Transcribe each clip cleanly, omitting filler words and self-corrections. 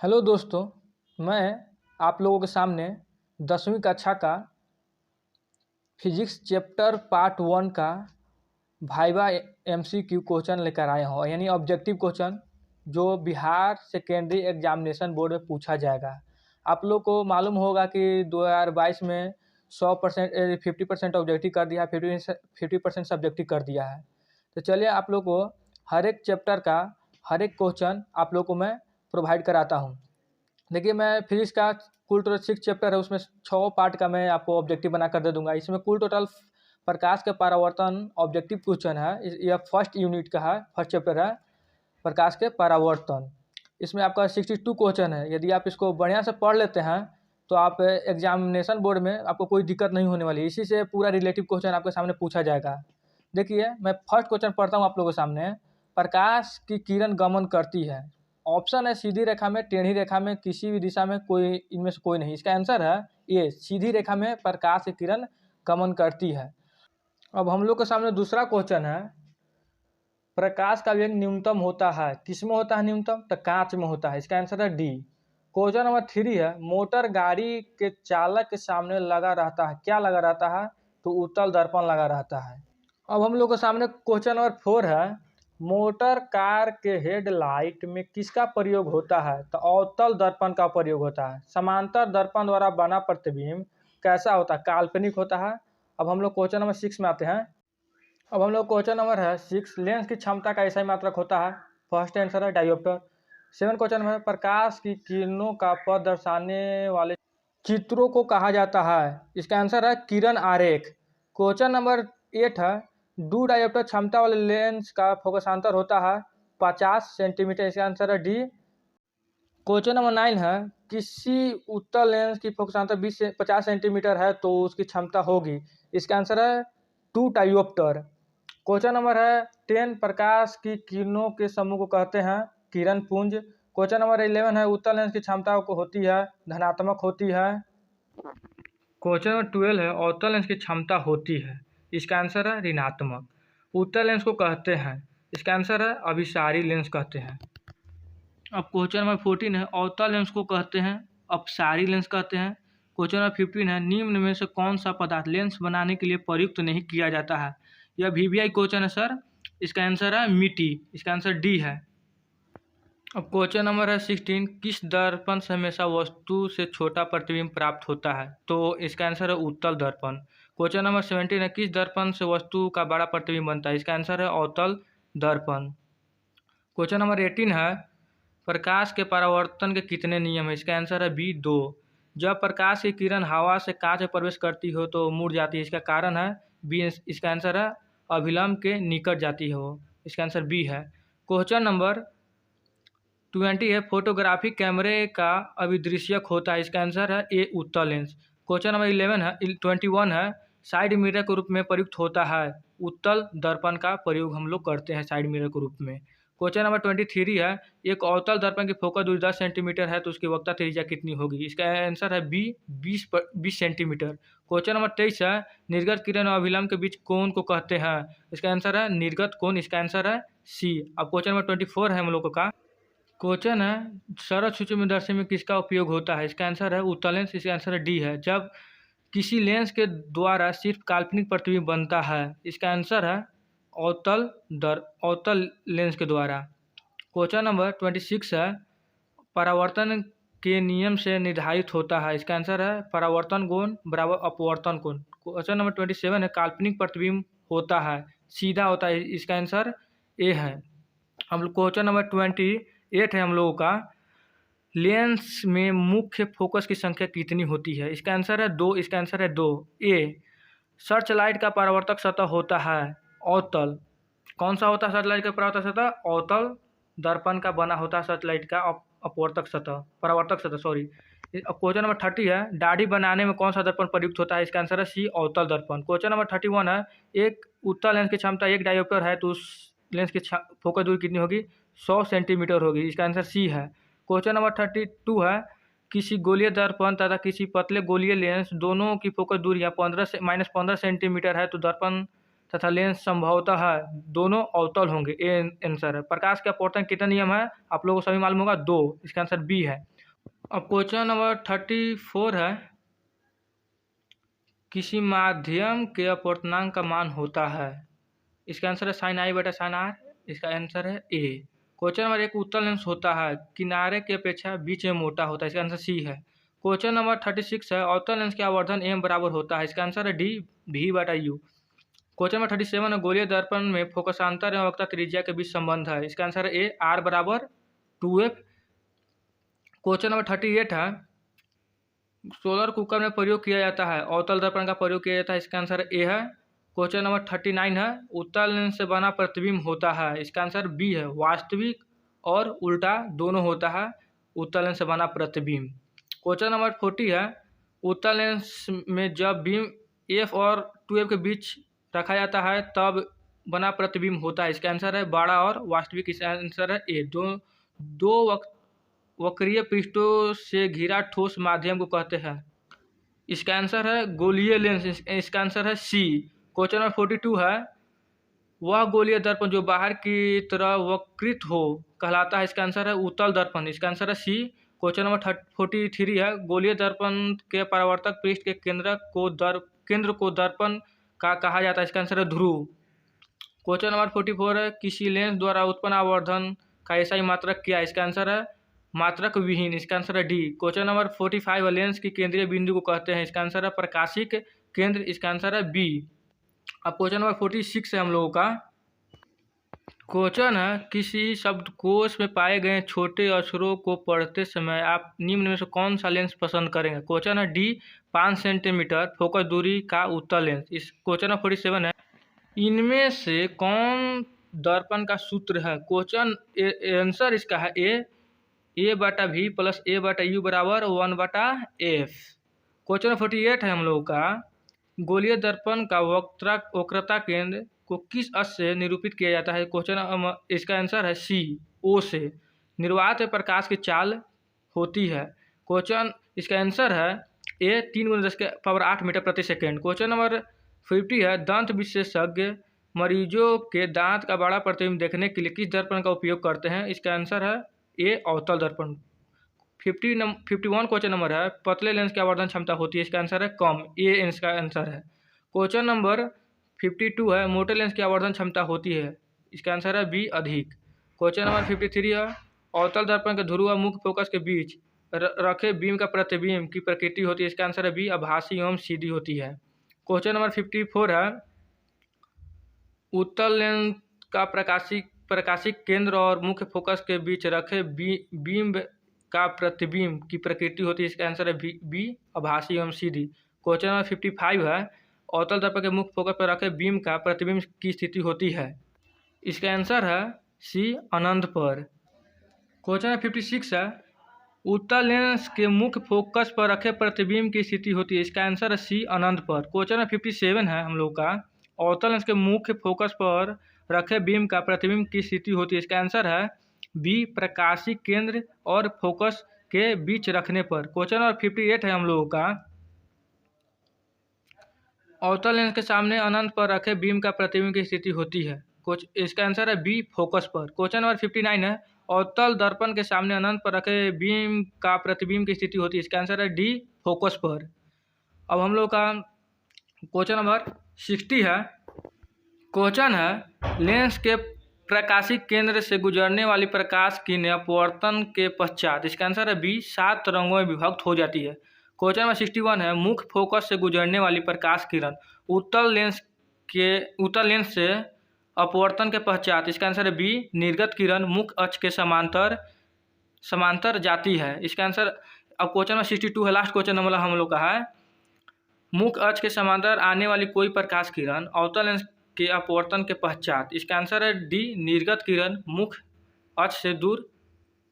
Hello दोस्तों, मैं आप लोगों के सामने 10वीं कक्षा का फिजिक्स चैप्टर पार्ट 1 का वाइवा एमसीक्यू क्वेश्चन लेकर आया हूँ, यानी ऑब्जेक्टिव क्वेश्चन जो बिहार सेकेंडरी एग्जामिनेशन बोर्ड में पूछा जाएगा। आप लोग को मालूम होगा कि 2022 में 50% ऑब्जेक्टिव कर दिया है, 50% सब्जेक्टिव कर दिया है। तो चलिए आप लोग को हर एक चैप्टर का हर एक क्वेश्चन आप लोग को मैं प्रोवाइड कराता हूँ। देखिए, मैं फिजिक्स का कुल टोटल 6 चैप्टर है, उसमें 6 पार्ट का मैं आपको ऑब्जेक्टिव बना कर दे दूंगा। इसमें कुल टोटल प्रकाश के परावर्तन ऑब्जेक्टिव क्वेश्चन है। यह फर्स्ट यूनिट का है, फर्स्ट चैप्टर है प्रकाश के परावर्तन। इसमें आपका 62 क्वेश्चन है। यदि आप इसको बढ़िया से पढ़ लेते हैं तो आप एग्जामिनेशन बोर्ड में आपको कोई दिक्कत नहीं होने वाली। इसी से पूरा रिलेटिव क्वेश्चन आपके सामने पूछा जाएगा। देखिए, मैं फर्स्ट क्वेश्चन पढ़ता हूँ आप लोगों के सामने। प्रकाश की किरण गमन करती है। ऑप्शन है सीधी रेखा में, टेढ़ी रेखा में, किसी भी दिशा में, कोई इनमें से कोई नहीं। इसका आंसर है ये, सीधी रेखा में प्रकाश की किरण गमन करती है। अब हम लोग के सामने दूसरा क्वेश्चन है, प्रकाश का वेग न्यूनतम होता है, किसमें होता है न्यूनतम? तो कांच में होता है। इसका आंसर है डी। क्वेश्चन नंबर 3 है, मोटर गाड़ी के चालक के सामने लगा रहता है, क्या लगा रहता है? तो उत्तल दर्पण लगा रहता है। अब हम लोग के सामने क्वेश्चन नंबर 4 है, मोटर कार के हेडलाइट में किसका प्रयोग होता है? तो अवतल दर्पण का प्रयोग होता है। समांतर दर्पण द्वारा बना प्रतिबिंब कैसा होता है? काल्पनिक होता है। अब हम लोग क्वेश्चन नंबर 6 में आते हैं। अब हम लोग क्वेश्चन नंबर है 6, लेंस की क्षमता का ऐसा ही मात्रक होता है। फर्स्ट आंसर है डायोप्टर। 7 क्वेश्चन में, प्रकाश की किरणों का पथ दर्शाने वाले चित्रों को कहा जाता है। इसका आंसर है किरण आरेख। क्वेश्चन नंबर 8 है, डू डायोप्टर क्षमता वाले लेंस का फोकसांतर होता है 50 सेंटीमीटर। इसका आंसर है डी। क्वेश्चन नंबर 9 है, किसी उत्तल लेंस की फोकसांतर 20 से 50 सेंटीमीटर है तो उसकी क्षमता होगी। इसका आंसर है 2 डायोप्टर। क्वेश्चन नंबर है 10, प्रकाश की किरणों के समूह को कहते हैं किरण पुंज। क्वेश्चन नंबर 11 है, उत्तल लेंस की क्षमता को होती है धनात्मक होती है। क्वेश्चन नंबर 12 है, अवतल लेंस की क्षमता होती है। इसका आंसर है ऋणात्मक। उत्तल लेंस को कहते हैं, इसका आंसर है अभिसारी लेंस कहते हैं। अब क्वेश्चन नंबर 14 है, अवतल लेंस को कहते हैं अपसारी लेंस कहते हैं। क्वेश्चन नंबर 15 है, निम्न में से कौन सा पदार्थ लेंस बनाने के लिए प्रयुक्त नहीं किया जाता है? यह वीवीआई क्वेश्चन है सर। इसका आंसर है मिट्टी। इसका आंसर डी है। अब क्वेश्चन नंबर है 16, किस दर्पण से हमेशा वस्तु से छोटा प्रतिबिंब प्राप्त होता है? तो इसका आंसर है उत्तल दर्पण। क्वेश्चन नंबर 17 है, किस दर्पण से वस्तु का बड़ा प्रतिबिंब बनता है? इसका आंसर है अवतल दर्पण। क्वेश्चन नंबर 18 है, प्रकाश के परावर्तन के कितने नियम है? इसका आंसर है बी, 2। जब प्रकाश की किरण हवा से कांच में प्रवेश करती हो तो मुड़ जाती है। इसका कारण है बी। इसका आंसर है अभिलंब के निकट जाती है वो। इसका आंसर बी है। क्वेश्चन नंबर 20 है, फोटोग्राफी कैमरे का अभिदृश्यक होता है। इसका आंसर है ए, उत्तल लेंस। क्वेश्चन नंबर 21 है, साइड मिरर के रूप में प्रयुक्त होता है। उत्तल दर्पण का प्रयोग हम लोग करते हैं साइड मिरर के रूप में। क्वेश्चन नंबर 23 है, एक अवतल दर्पण की फोकस दूरी 10 सेंटीमीटर है तो उसकी वक्ता त्रिज्या कितनी होगी? इसका आंसर है बी, 20 सेंटीमीटर। क्वेश्चन नंबर 23 है, निर्गत किरण और अभिलंब के बीच कोण को कहते हैं। इसका आंसर है निर्गत कोण। इसका आंसर है सी। अब क्वेश्चन नंबर 24 है हम लोगों का। क्वेश्चन है, सरल सूक्ष्मदर्शी में किसका उपयोग होता है? इसका आंसर है उत्तल लेंस। इसका आंसर है डी है। जब किसी लेंस के द्वारा सिर्फ काल्पनिक प्रतिबिंब बनता है। इसका आंसर है अवतल लेंस के द्वारा। क्वेश्चन नंबर 26 है, परावर्तन के नियम से निर्धारित होता है। इसका आंसर है परावर्तन कोण बराबर अपवर्तन कोण। क्वेश्चन नंबर 27 है, काल्पनिक प्रतिबिंब होता है सीधा होता है। इसका आंसर ए है। हम लोग क्वेश्चन नंबर 28 है हम लोगों का, लेंस में मुख्य फोकस की संख्या कितनी होती है? इसका आंसर है 2। इसका आंसर है 2 ए। सर्च लाइट का परावर्तक सतह होता है अवतल। कौन सा होता है सर्च लाइट का परावर्तक सतह? अवतल दर्पण का बना होता है सर्च लाइट का अपवर्तक सतह, परावर्तक सतह, सॉरी। क्वेश्चन नंबर 30 है, दाढ़ी बनाने में कौन सा दर्पण प्रयुक्त होता है? इसका आंसर है सी, अवतल दर्पण। क्वेश्चन नंबर 31 है, एक उत्तल लेंस की क्षमता 1 डायोप्टर है तो उस लेंस की फोकस दूरी कितनी होगी? 100 सेंटीमीटर होगी। इसका आंसर सी है। क्वेश्चन नंबर 32 है, किसी गोलीय दर्पण तथा किसी पतले गोलीय लेंस दोनों की फोकस दूरियां -15 सेंटीमीटर है तो दर्पण तथा लेंस संभवतः दोनों अवतल होंगे। ए आंसर है। प्रकाश के अपवर्तन कितने नियम है आप लोगों को सभी मालूम होगा, 2। इसका आंसर बी है। अब क्वेश्चन नंबर 34 है, किसी माध्यम के अपवर्तनांक का मान होता है। इसका आंसर है साइन आई बटा साइन आर। इसका आंसर है ए। क्वेश्चन नंबर 1, उत्तल लेंस होता है किनारे की अपेक्षा बीच में मोटा होता है। इसका आंसर सी है। क्वेश्चन नंबर 36 है, अवतल लेंस का आवर्धन एम बराबर होता है। इसका आंसर है डी, भी बटा यू। क्वेश्चन नंबर 37 है, गोलीय दर्पण में फोकसांतर एवं वक्रता त्रिज्या के बीच संबंध है। इसका आंसर है ए, आर बराबर 2f। क्वेश्चन नंबर 38 है, सोलर कुकर में प्रयोग किया जाता है, अवतल दर्पण का प्रयोग किया जाता है। इसका आंसर ए है। क्वेश्चन नंबर 39 है, उत्तल लेंस से बना प्रतिबिंब होता है। इसका आंसर बी है, वास्तविक और उल्टा दोनों होता है उत्तल लेंस से बना प्रतिबिंब। क्वेश्चन नंबर 40 है, उत्तल लेंस में जब बीम एफ और 2f के बीच रखा जाता है तब बना प्रतिबिंब होता है। इसका आंसर है बड़ा और वास्तविक। इसका आंसर है ए। दो वक्रीय पृष्ठों से घिरा ठोस माध्यम को कहते हैं। इसका आंसर है गोलीय लेंस। इसका आंसर है सी। क्वेश्चन नंबर 42 है, वह गोलीय दर्पण जो बाहर की तरह वक्रित हो कहलाता है। इसका आंसर है उत्तल दर्पण। इसका आंसर है सी। क्वेश्चन नंबर 43 है, गोलीय दर्पण के परावर्तक पृष्ठ के केंद्र को दर्पण का कहा जाता है। इसका आंसर है ध्रुव। क्वेश्चन नंबर 44 है, किसी लेंस द्वारा उत्पन्न आवर्धन का एसआई मात्रक क्या है। इसका आंसर है मात्रक विहीन। इसका आंसर है डी। क्वेश्चन नंबर 45 है, लेंस की केंद्रीय बिंदु को कहते हैं। इसका आंसर है प्रकाशिक केंद्र। इसका आंसर है बी। अब क्वेश्चन नंबर 46 है हम लोगों का। क्वेश्चन है, किसी शब्दकोश में पाए गए छोटे अक्षरों को पढ़ते समय आप निम्न में से कौन सा लेंस पसंद करेंगे। क्वेश्चन है डी, 5 सेंटीमीटर फोकस दूरी का उत्तल लेंस। इस क्वेश्चन नंबर 47 है, इनमें से कौन दर्पण का सूत्र है। क्वेश्चन आंसर इसका है ए बटा वी प्लस ए बटा यू बराबर 1/f। क्वेश्चन नंबर 48 है हम लोगों का, गोलीय दर्पण का वक्रता केंद्र को किस अक्ष से निरूपित किया जाता है। क्वेश्चन इसका आंसर है सी, ओ से। निर्वात में प्रकाश की चाल होती है। क्वेश्चन इसका आंसर है ए, 3×10⁸ मीटर प्रति सेकेंड। क्वेश्चन नंबर 50 है, दंत विशेषज्ञ मरीजों के दांत का बड़ा प्रतिबिंब देखने के लिए किस दर्पण का उपयोग करते हैं। इसका आंसर है ए, अवतल दर्पण। 51 क्वेश्चन नंबर है, पतले लेंस की आवर्धन क्षमता होती है। इसका आंसर है कम, ए इसका आंसर है। क्वेश्चन नंबर 52 है, मोटे लेंस की आवर्धन क्षमता होती है। इसका आंसर है बी, अधिक। क्वेश्चन नंबर 53 है, अवतल दर्पण के ध्रुव व मुख्य फोकस के बीच रखे बीम का प्रतिबिंब की प्रकृति होती है। इसका आंसर है बी, आभासी एवं सीधी होती है। क्वेश्चन नंबर 54 है, उत्तल लेंस का प्रकाशिक केंद्र और मुख्य फोकस के बीच रखे बीम का प्रतिबिंब की प्रकृति होती है। इसका आंसर है बी, आभासी एवं सीधी। क्वेश्चन नंबर 55 है, अवतल दर्पण के मुख्य फोकस पर रखे बीम का प्रतिबिंब की स्थिति होती है। इसका आंसर है सी, अनंत पर। क्वेश्चन नंबर 56 है, उत्तल लेंस के मुख्य फोकस पर रखे प्रतिबिंब की स्थिति होती है। इसका आंसर है सी, अनंत पर। क्वेश्चन नंबर 57 है हम लोग का, अवतल लेंस के मुख्य फोकस पर रखे बीम का प्रतिबिंब की स्थिति होती है। इसका आंसर है बी, प्रकाशिक केंद्र और फोकस के बीच रखने पर। क्वेश्चन नंबर 58 है हम लोगों का, अवतल लेंस के सामने अनंत पर रखे बीम का प्रतिबिंब की स्थिति होती है। इसका आंसर है बी, फोकस पर। क्वेश्चन नंबर 59 है, अवतल दर्पण के सामने अनंत पर रखे बीम का प्रतिबिंब की स्थिति होती है। इसका आंसर है डी, फोकस पर। अब हम लोग का क्वेश्चन नंबर 60 है। क्वेश्चन है, लेंस के प्रकाशिक केंद्र से गुजरने वाली प्रकाश किरण अपवर्तन के पश्चात, इसका आंसर है बी, 7 रंगों में विभक्त हो जाती है। क्वेश्चन नंबर 61 है, मुख्य फोकस से गुजरने वाली प्रकाश किरण उत्तल लेंस से अपवर्तन के पश्चात, इसका आंसर है बी, निर्गत किरण मुख्य अक्ष के समांतर जाती है। इसका आंसर अब क्वेश्चन नंबर 62 है, लास्ट क्वेश्चन नंबर हम लोग का है, मुख्य अक्ष के समांतर आने वाली कोई प्रकाश किरण अवतल लेंस के अपवर्तन के पश्चात, इसका आंसर है डी, निर्गत किरण मुख्य अक्ष से दूर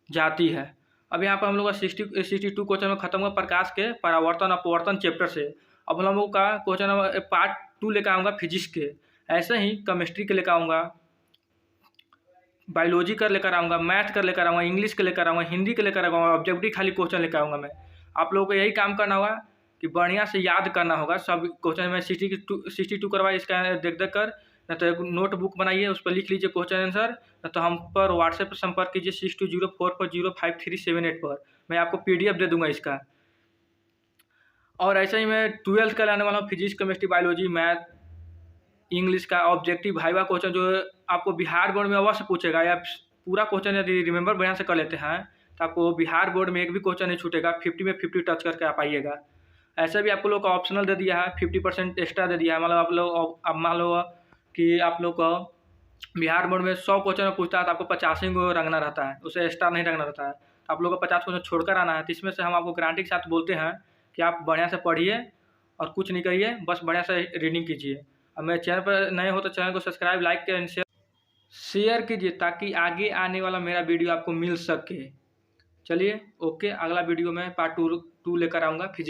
जाती है। अब यहाँ पर हम लोग का 62 क्वेश्चन में खत्म हुआ प्रकाश के परावर्तन अपवर्तन चैप्टर से। अब हम लोग का क्वेश्चन नंबर पार्ट 2 लेकर आऊँगा फिजिक्स के, ऐसे ही केमिस्ट्री के लेकर आऊँगा, बायोलॉजी का लेकर आऊँगा, मैथ का लेकर आऊँगा, इंग्लिश के लेकर आऊँगा, हिंदी के लेकर आऊँगा, ऑब्जेक्टिव खाली क्वेश्चन लेकर आऊँगा मैं। आप लोगों को यही काम करना होगा कि बढ़िया से याद करना होगा सब क्वेश्चन में। 62 करवाए, इसका देख कर न तो एक नोटबुक बनाइए, उस पर लिख लीजिए क्वेश्चन आंसर, न तो हम पर व्हाट्सएप पर संपर्क कीजिए 6204405378 पर। मैं आपको PDF दे दूंगा इसका। और ऐसे ही मैं 12th का लाने वाला हूँ, physics, chemistry, biology, math, English का ऑब्जेक्टिव वाइवा क्वेश्चन जो आपको बिहार बोर्ड में अवश्य पूछेगा। या पूरा क्वेश्चन यदि रिमेंबर बढ़िया से कर लेते हैं तो आपको बिहार बोर्ड में एक भी क्वेश्चन नहीं छूटेगा। 50 में 50 टच करके आप आइएगा। ऐसे भी आपको लोग का ऑप्शनल दे दिया है, 50% एक्स्ट्रा दे दिया है। मतलब आप लोग अब मान लो कि आप लोग को बिहार बोर्ड में 100 क्वेश्चन में पूछता है तो आपको 85 को रंगना रहता है, उसे एक्स्ट्रा नहीं रंगना रहता है। तो आप लोग को 50 क्वेश्चन छोड़कर आना है। तो इसमें से हम आपको गारंटी के साथ बोलते हैं कि आप बढ़िया से पढ़िए और कुछ नहीं करिए, बस बढ़िया से रीडिंग कीजिए। अब मेरे चैनल पर नए हो तो चैनल को सब्सक्राइब, लाइक एंड शेयर कीजिए ताकि आगे आने वाला मेरा वीडियो आपको मिल सके। चलिए ओके, अगला वीडियो में पार्ट 2 लेकर आऊँगा फिजिक्स।